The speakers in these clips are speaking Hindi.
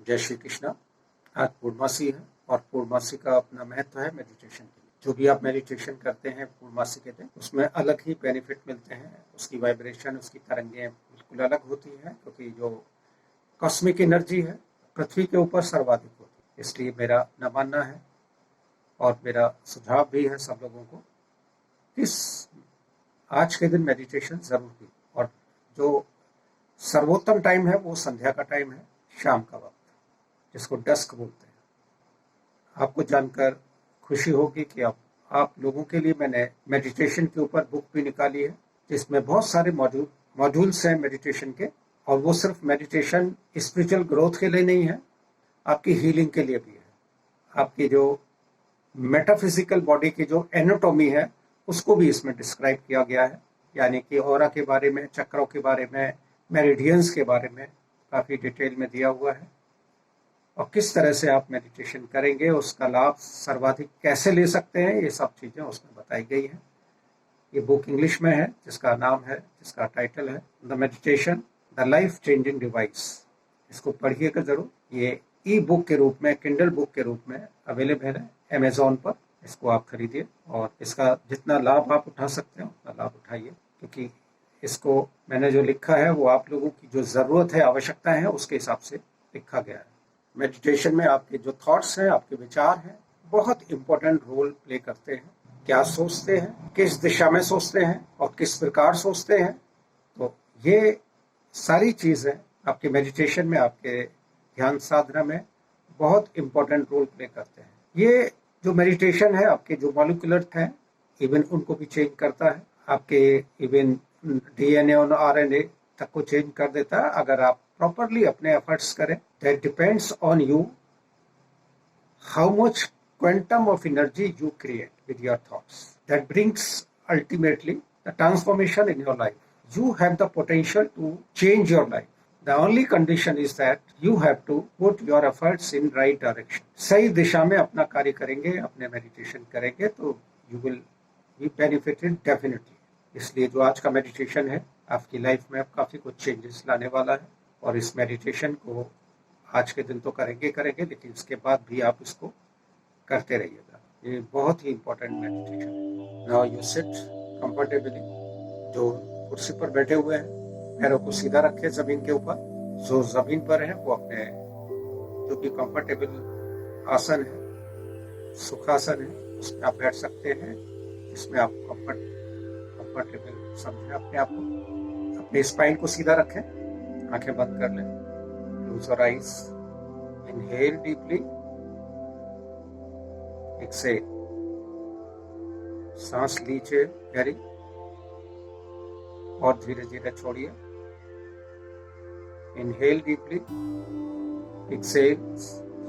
जय श्री कृष्णा। आज पूर्णमासी है और पूर्णमासी का अपना महत्व है मेडिटेशन के लिए। जो भी आप मेडिटेशन करते हैं पूर्णमासी के दिन, उसमें अलग ही बेनिफिट मिलते हैं। उसकी वाइब्रेशन, उसकी तरंगें बिल्कुल अलग होती हैं, क्योंकि जो कॉस्मिक एनर्जी है पृथ्वी के ऊपर सर्वाधिक होती है। इसलिए मेरा न मानना है और मेरा सुझाव भी है सब लोगों को कि आज के दिन मेडिटेशन जरूर की। और जो सर्वोत्तम टाइम है वो संध्या का टाइम है, शाम का वक्त, जिसको डस्क बोलते हैं। आपको जानकर खुशी होगी कि आप लोगों के लिए मैंने मेडिटेशन के ऊपर बुक भी निकाली है, जिसमें बहुत सारे मॉड्यूल्स हैं मेडिटेशन के। और वो सिर्फ मेडिटेशन स्पिरिचुअल ग्रोथ के लिए नहीं है, आपकी हीलिंग के लिए भी है। आपकी जो मेटाफिजिकल बॉडी की जो एनाटॉमी है उसको भी इसमें डिस्क्राइब किया गया है, यानी कि ऑरा के बारे में, चक्रों के बारे में, मेरिडियंस के बारे में काफ़ी डिटेल में दिया हुआ है। और किस तरह से आप मेडिटेशन करेंगे, उसका लाभ सर्वाधिक कैसे ले सकते हैं, ये सब चीज़ें उसमें बताई गई हैं। ये बुक इंग्लिश में है, जिसका टाइटल है the meditation the life changing device. इसको पढ़िएगा जरूर। ये ई बुक के रूप में, किंडल बुक के रूप में अवेलेबल है अमेजोन पर। इसको आप खरीदिए और इसका जितना लाभ आप उठा सकते हैं उतना लाभ उठाइए, क्योंकि इसको मैंने जो लिखा है वो आप लोगों की जो ज़रूरत है, आवश्यकता है, उसके हिसाब से लिखा गया है। मेडिटेशन में आपके जो थॉट्स हैं, आपके विचार हैं, बहुत इंपॉर्टेंट रोल प्ले करते हैं। क्या सोचते हैं, किस दिशा में सोचते हैं और किस प्रकार सोचते हैं, तो ये सारी चीज़ें आपके मेडिटेशन में, आपके ध्यान साधना में बहुत इंपॉर्टेंट रोल प्ले करते हैं। ये जो मेडिटेशन है आपके जो मॉलिक्यूलर हैं, इवन उनको भी चेंज करता है। आपके इवन डीएनए और आरएनए तक को चेंज कर देता है, अगर आप प्रॉपरली अपने एफर्ट्स करें। That depends on you how much quantum of energy you create with your thoughts. That brings ultimately the transformation in your life. You have the potential to change your life. The only condition is that you have to put your efforts in right direction. सही दिशा में अपना कार्य करेंगे, अपने मेडिटेशन करेंगे, तो you will be benefited definitely. इसलिए जो आज का मेडिटेशन है आपकी लाइफ में काफ़ी कुछ चेंजेस लाने वाला है। और इस मेडिटेशन को आज के दिन तो करेंगे, लेकिन इसके बाद भी आप इसको करते रहिएगा। ये बहुत ही इंपॉर्टेंट मेडिटेशन है। Now you sit comfortably. जो कुर्सी पर बैठे हुए हैं, पैरों को सीधा रखें जमीन के ऊपर। जो जमीन पर है वो अपने जो भी कंफर्टेबल आसन है, सुखासन है, उसमें आप बैठ सकते हैं। इसमें आप कंफर्टेबल समझें अपने आप को। अपने स्पाइन को सीधा रखें, आंखें बंद कर लें। Close your eyes, inhale deeply, exhale. सांस लीजिए गहरी और धीरे धीरे छोड़िए। Inhale deeply, exhale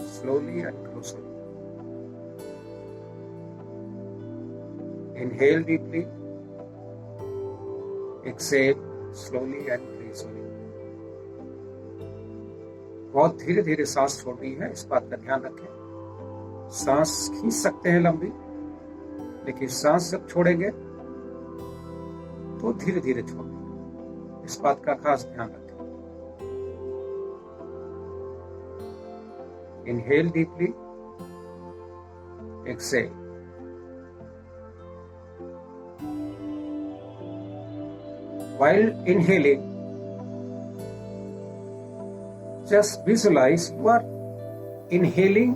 slowly and gradually. Inhale deeply, exhale slowly and gradually. बहुत धीरे धीरे सांस छोड़नी है, इस बात का ध्यान रखें। सांस खींच सकते हैं लंबी, लेकिन सांस जब छोड़ेंगे तो धीरे धीरे छोड़ेंगे, इस बात का खास ध्यान रखें। Inhale deeply, exhale. While inhaling, just visualize you are inhaling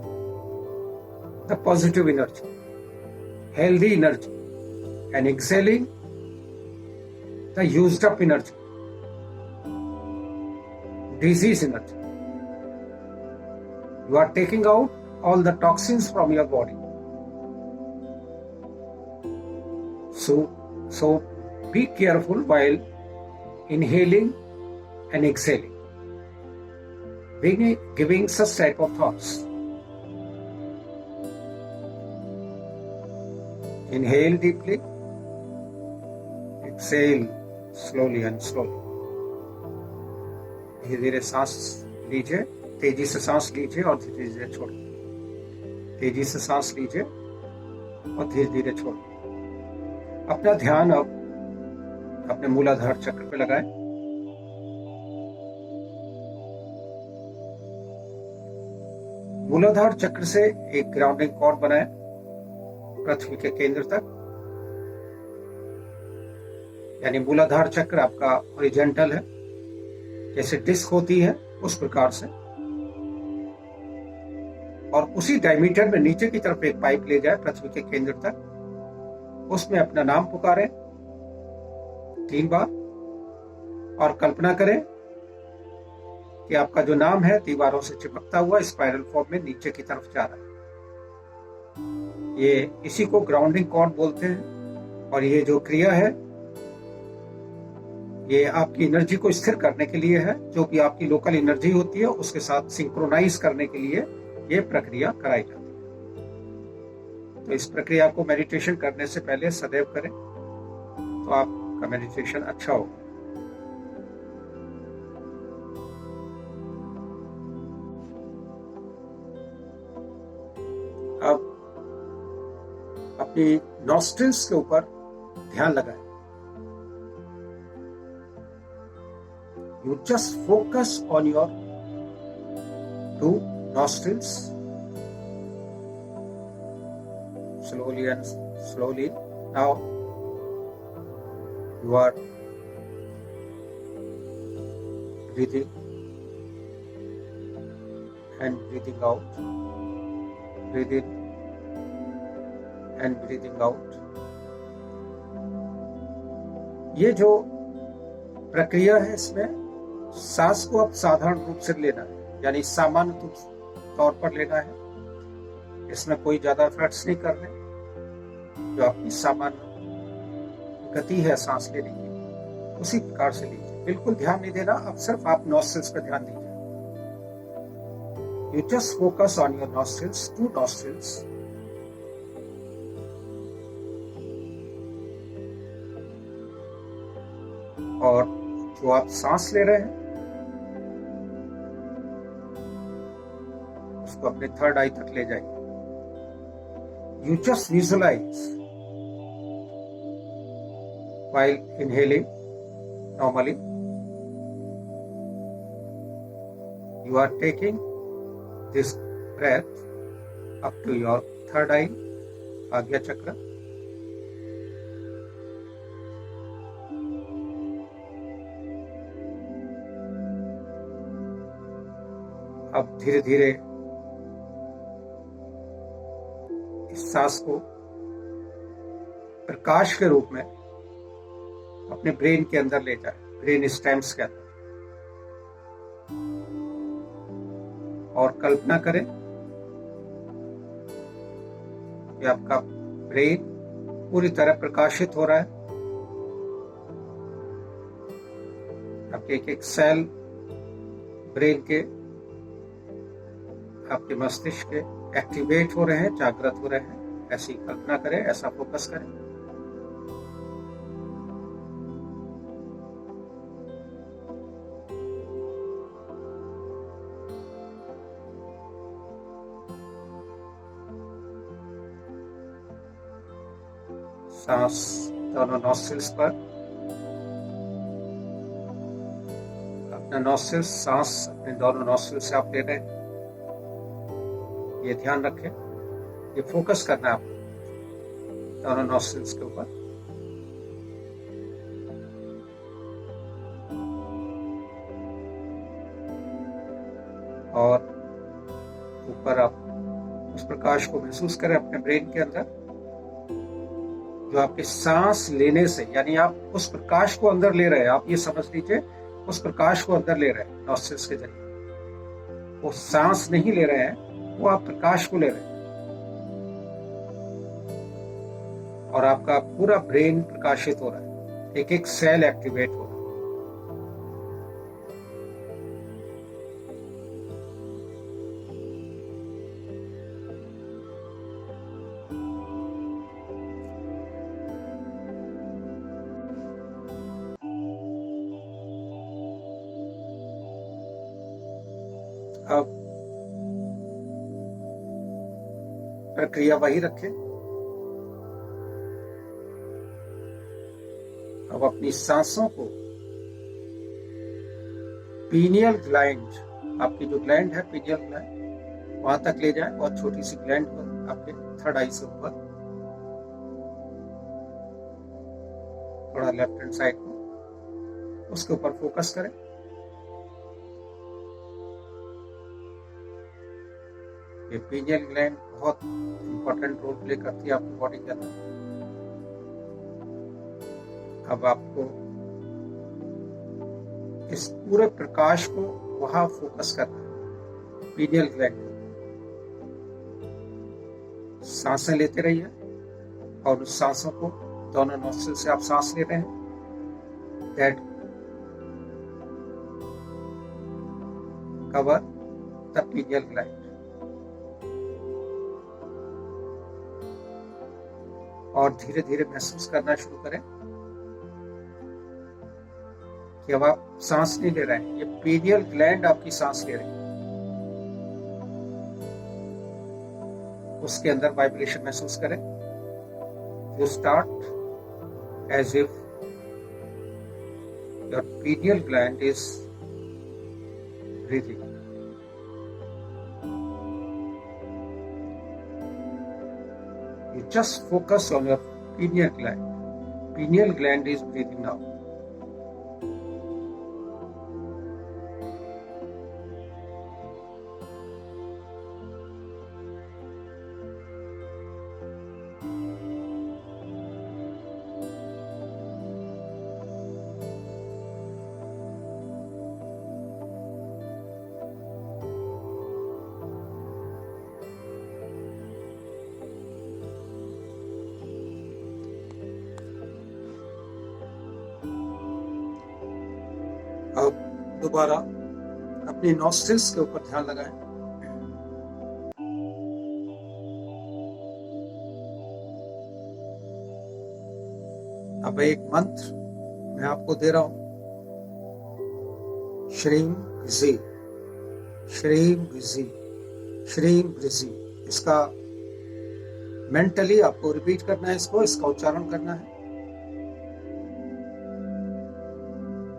the positive energy, healthy energy, and exhaling the used up energy, disease energy. You are taking out all the toxins from your body. So be careful while inhaling and exhaling, giving such type of thoughts. Inhale deeply, exhale slowly and slowly. धीरे धीरे सांस लीजिए, तेजी से सांस लीजिए और धीरे धीरे छोड़िए। तेजी से सांस लीजिए और धीरे धीरे छोड़िए। अपना ध्यान अब अपने मूलाधार चक्र पे लगाएं। मूलाधार चक्र से एक ग्राउंडिंग कॉर्ड बनाए पृथ्वी के केंद्र तक, यानी मूलाधार चक्र आपका हॉरिजॉन्टल है, जैसे डिस्क होती है उस प्रकार से, और उसी डायमीटर में नीचे की तरफ एक पाइप ले जाए पृथ्वी के केंद्र तक, उसमें अपना नाम पुकारें 3 बार और कल्पना करें कि आपका जो नाम है दीवारों से चिपकता हुआ स्पाइरल फॉर्म में नीचे की तरफ जा रहा है। ये इसी को ग्राउंडिंग कॉर्ड बोलते हैं। और ये जो क्रिया है ये आपकी एनर्जी को स्थिर करने के लिए है, जो भी आपकी लोकल एनर्जी होती है उसके साथ सिंक्रोनाइज करने के लिए ये प्रक्रिया कराई जाती है। तो इस प्रक्रिया को मेडिटेशन करने से पहले सदैव करें तो आपका मेडिटेशन अच्छा होगा। अब अपनी नॉस्ट्रिल्स के ऊपर ध्यान लगाएं। You just focus on your 2 nostrils, slowly and slowly. Now you are breathing and breathing out, breathing and breathing out. ये जो प्रक्रिया है इसमें सांस को अब साधारण रूप से लेना है, यानी सामान्य तौर पर लेना है। इसमें कोई ज्यादा एफर्ट्स नहीं करने, जो आपकी सामान्य गति है सांस लेने की उसी प्रकार से लीजिए। बिल्कुल ध्यान नहीं देना, अब सिर्फ आप नॉस्ट्रिल्स पर ध्यान दीजिए। You just focus on your nostrils, 2 nostrils. और जो आप सांस ले रहे हैं उसको अपने 3rd आई तक ले जाइए। You just visualize while inhaling normally, you are taking this breath up to your 3rd eye, आज्ञा चक्र। अब धीरे धीरे इस सांस को प्रकाश के रूप में अपने ब्रेन के अंदर ले जाए, ब्रेन स्टेम्स के अंदर, और कल्पना करें कि आपका ब्रेन पूरी तरह प्रकाशित हो रहा है। आपके एक एक सेल ब्रेन के, आपके मस्तिष्क के एक्टिवेट हो रहे हैं, जागृत हो रहे हैं। ऐसी कल्पना करें, ऐसा फोकस करें। सांस दोनों नॉस्ट्रिल्स पर, अपना नॉस्ट्रिल्स, सांस अपने दोनों नॉस्ट्रिल से आप ले रहे हैं। ये ध्यान रखें, ये फोकस करना है आपको दोनों नॉस्ट्रिल्स के ऊपर। और ऊपर आप उस प्रकाश को महसूस करें अपने ब्रेन के अंदर, जो आपके सांस लेने से, यानी आप उस प्रकाश को अंदर ले रहे हैं। आप ये समझ लीजिए उस प्रकाश को अंदर ले रहे हैं नॉस्ट्रिल्स के जरिए। वो सांस नहीं ले रहे हैं, वो आप प्रकाश को ले रहे हैं। और आपका पूरा ब्रेन प्रकाशित हो रहा है, एक एक सेल एक्टिवेट हो रहा है। अब प्रक्रिया वही रखें। अब अपनी सांसों को पीनियल ग्लैंड, आपकी जो ग्लैंड है पीनियल ग्लैंड, वहां तक ले जाए और छोटी सी ग्लैंड पर आपके थर्ड आई से ऊपर, थोड़ा लेफ्ट हैंड साइड को, उसके ऊपर फोकस करें। ये पीनियल ग्लैंड बहुत इंपॉर्टेंट रोल प्ले करती है आपकी बॉडी के अंदर। अब आपको इस पूरे प्रकाश को वहां फोकस करना है, पीनियल ग्लैंड को। सांसें लेते रहिए और उस सांसों को दोनों नोस्ट्रिल से आप सांस ले रहे हैं, that cover the pineal gland. और धीरे धीरे महसूस करना शुरू करें कि अब आप सांस नहीं ले रहे हैं, ये पीनियल ग्लैंड आपकी सांस ले रही है। उसके अंदर वाइब्रेशन महसूस करें। You start as if your pineal gland is breathing. You just focus on your pineal gland. Pineal gland is breathing now. अब दोबारा अपनी नॉस्ट्रिल्स के ऊपर ध्यान लगाएं। अब एक मंत्र मैं आपको दे रहा हूं, श्रीम ब्रिजी, श्रीम ब्रिजी, श्रीम ब्रिजी। इसका मेंटली आपको रिपीट करना है, इसका उच्चारण करना है।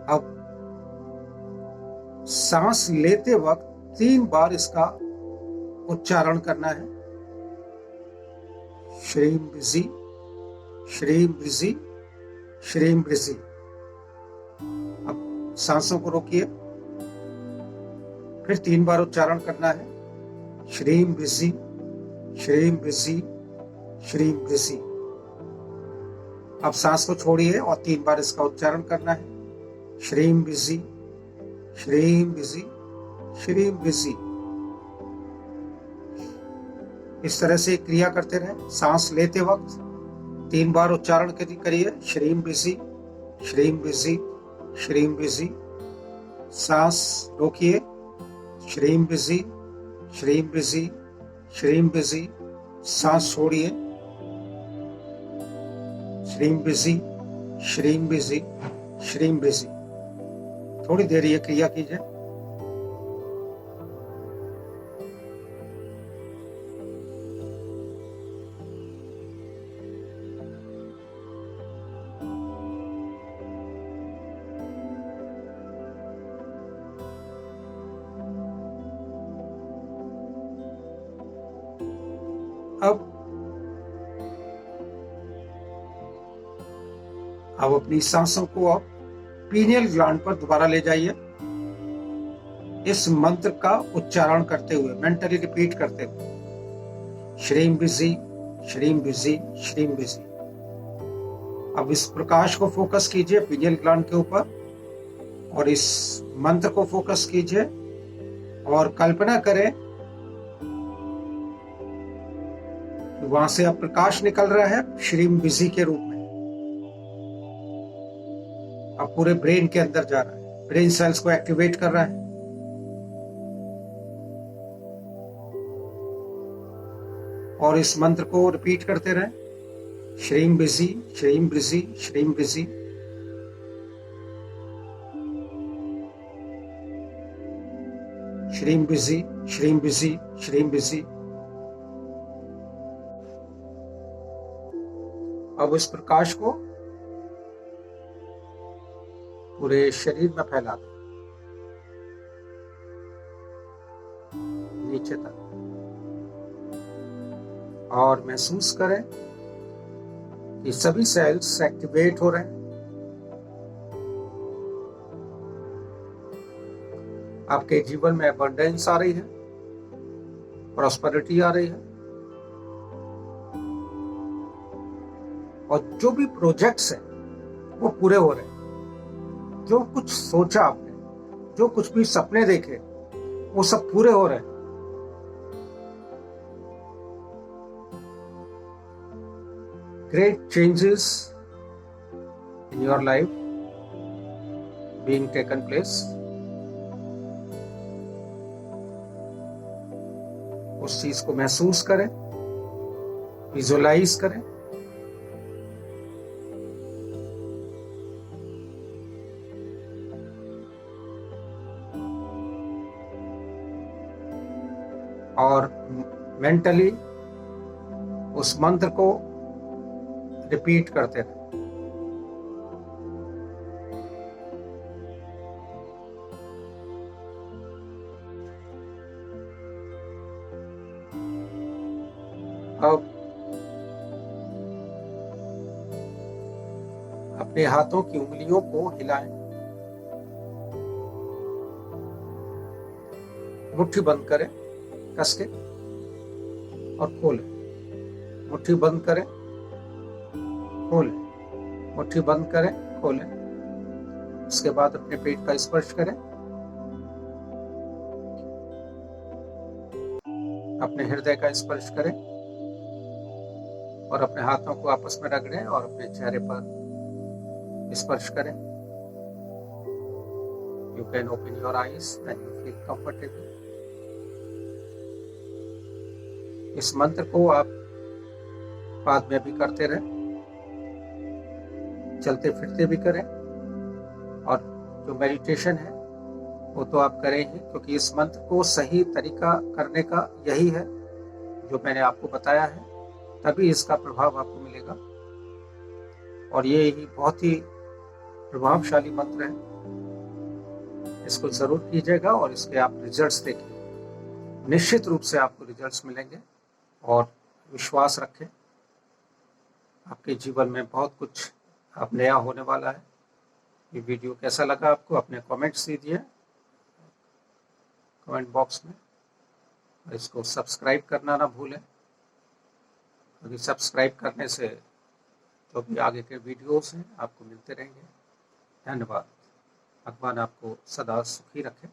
अब सांस लेते वक्त 3 बार इसका उच्चारण करना है, श्रीम ब्रिजी, श्रीम ब्रिजी, श्रीम ब्रिजी। अब सांसों को रोकिए, फिर 3 बार उच्चारण करना है, श्रीम ब्रिजी, श्रीम ब्रिजी, श्रीम ब्रिजी। अब सांस को छोड़िए और 3 बार इसका उच्चारण करना है, श्रीम ब्रिजी, श्रीम ब्रिजी, श्रीम ब्रिजी। इस तरह से क्रिया करते रहे। सांस लेते वक्त 3 बार उच्चारण करिए, श्रीम ब्रिजी, श्रीम ब्रिजी, श्रीम ब्रिजी। सांस रोकिए, श्रीम ब्रिजी, श्रीम ब्रिजी, श्रीम ब्रिजी। सांस छोड़िए, श्रीम ब्रिजी, श्रीम ब्रिजी, श्रीम ब्रिजी। थोड़ी देर ये क्रिया कीजिए। अब अपनी सांसों को आप पीनियल ग्लैंड पर दोबारा ले जाइए, इस मंत्र का उच्चारण करते हुए, मेंटली रिपीट करते हुए, श्रीम ब्रिजी, श्रीम ब्रिजी, श्रीम ब्रिजी। अब इस प्रकाश को फोकस कीजिए पीनियल ग्लैंड के ऊपर और इस मंत्र को फोकस कीजिए और कल्पना करें कि वहां से अब प्रकाश निकल रहा है श्रीम ब्रिजी के रूप में। अब पूरे ब्रेन के अंदर जा रहा है, ब्रेन सेल्स को एक्टिवेट कर रहा है। और इस मंत्र को रिपीट करते रहें, श्रीम ब्रिजी, श्रीम ब्रिजी, श्रीम ब्रिजी। श्रीम ब्रिजी, श्रीम ब्रिजी, श्रीम ब्रिजी। अब इस प्रकाश को पूरे शरीर में फैला दो, नीचे तक। और महसूस करें कि सभी सेल्स एक्टिवेट हो रहे हैं। आपके जीवन में अबंडेंस आ रही है, प्रॉस्पेरिटी आ रही है, और जो भी प्रोजेक्ट्स हैं वो पूरे हो रहे हैं। जो कुछ सोचा आपने, जो कुछ भी सपने देखे, वो सब पूरे हो रहे हैं। Great changes in your life being taken place. उस चीज को महसूस करें, विजुअलाइज करें, और मेंटली उस मंत्र को रिपीट करते रहे। अब अपने हाथों की उंगलियों को हिलाएं, मुट्ठी बंद करें कस के और खोलें, मुट्ठी बंद करें, खोलें, मुट्ठी बंद करें, खोलें। उसके बाद अपने पेट का स्पर्श करें, अपने हृदय का स्पर्श करें और अपने हाथों को आपस में रगड़ें और अपने चेहरे पर स्पर्श करें। You can open your eyes when you feel comfortable. इस मंत्र को आप बाद में भी करते रहें, चलते फिरते भी करें, और जो मेडिटेशन है वो तो आप करें ही, क्योंकि इस मंत्र को सही तरीका करने का यही है जो मैंने आपको बताया है, तभी इसका प्रभाव आपको मिलेगा। और ये ही बहुत ही प्रभावशाली मंत्र है, इसको जरूर कीजिएगा और इसके आप रिजल्ट्स देखिए। निश्चित रूप से आपको रिजल्ट्स मिलेंगे और विश्वास रखें, आपके जीवन में बहुत कुछ अब नया होने वाला है। ये वीडियो कैसा लगा आपको, अपने कमेंट्स दीजिए कमेंट बॉक्स में, और इसको सब्सक्राइब करना ना भूलें, क्योंकि सब्सक्राइब करने से जो भी आगे के वीडियोस हैं आपको मिलते रहेंगे। धन्यवाद। भगवान आपको सदा सुखी रखें।